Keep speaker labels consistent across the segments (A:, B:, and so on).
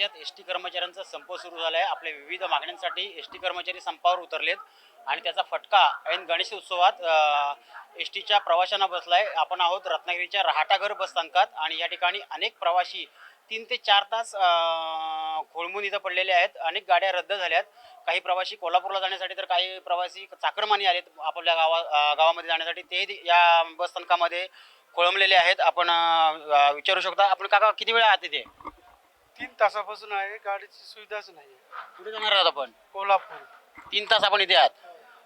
A: राज्यात एसटी कर्मचाऱ्यांचा संप सुरू झाला आहे। आपल्या विविध मागण्यांसाठी एसटी कर्मचारी संपावर उतरलेत आणि त्याचा फटका ऐन गणेश उत्सवात एसटीच्या प्रवाशांना बसलाय। आपण आहोत रत्नागिरीच्या रहाटाघर बसस्थानकात आणि या ठिकाणी अनेक प्रवासी 3 ते 4 तास खोळंबून इथं पडलेले आहेत। अनेक गाड्या रद्द झाल्यात। काही प्रवासी कोल्हापूरला जाण्यासाठी तर काही प्रवासी चाकरमानी आलेत आपल्या गावामध्ये जाण्यासाठी, ते या बसस्थानकामध्ये खोळंबलेले आहेत। आपण विचारू शकता। आपण काका किती वेळ आहात इथे?
B: 3 तासापासून आहे, गाडीची सुविधाच नाही।
A: कुठे जाणार आहात आपण?
B: कोल्हापूर।
A: 3 तास आपण इथे आहात।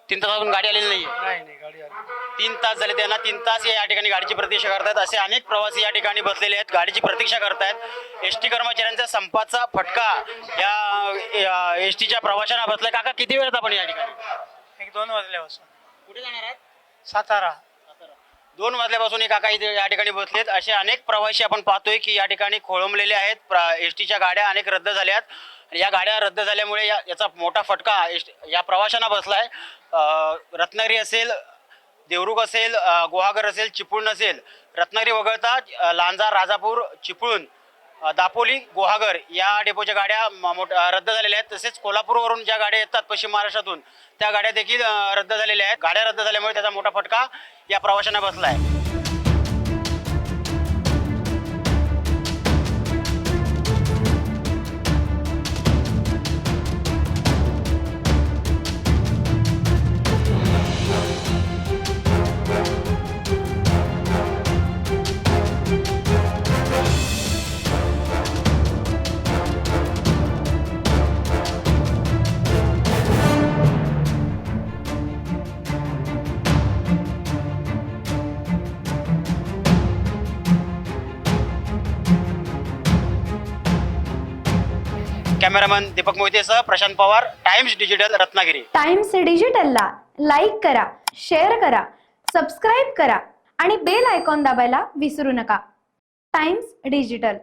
A: 3 तासापासून गाडी आलेली नाहीये?
B: नाही गाडी आली।
A: 3 तास झाले त्यांना, 3 तास या ठिकाणी गाडीची प्रतीक्षा करतात। असे अनेक प्रवासी या ठिकाणी बसलेले आहेत, गाडीची प्रतीक्षा करतायत। एसटी कर्मचाऱ्यांच्या संपाचा फटका या एसटीच्या प्रवाशांना बसलाय। काका किती वेळ आपण या ठिकाणी?
B: 1-2 वाजल्यापासून।
A: कुठे जाणार आहात?
B: सातारा।
A: 2 वाजल्यापासून काका इथे या ठिकाणी बसलेत। असे अनेक प्रवासी आपण पाहतोय की या ठिकाणी खोळंबलेले आहेत। एसटीच्या गाड्या अनेक रद्द झाल्यात। या गाड्या रद्द झाल्यामुळे याचा मोठा फटका या प्रवाशांना बसलाय। रत्नागिरी असेल, देवरुख असेल, गुहागर असेल, चिपळूण असेल, रत्नागिरी वगळता लांजा, राजापूर, चिपळूण, दापोली, गुहागर या डेपोच्या गाड्या रद्द झालेल्या आहेत। तसेच कोल्हापूरवरून ज्या गाड्या येतात पश्चिम महाराष्ट्रातून, त्या गाड्या देखील रद्द झालेल्या आहेत। गाड्या रद्द झाल्यामुळे त्याचा मोठा फटका या प्रवाशांना बसला आहे। कॅमेरामन दीपक मोहितेसह Prashant Pawar, Times Digital, Ratnagiri.
C: Times डिजिटलला लाईक करा, शेअर करा, सबस्क्राईब करा आणि बेल आयकॉन दाबायला विसरू नका। Times digital.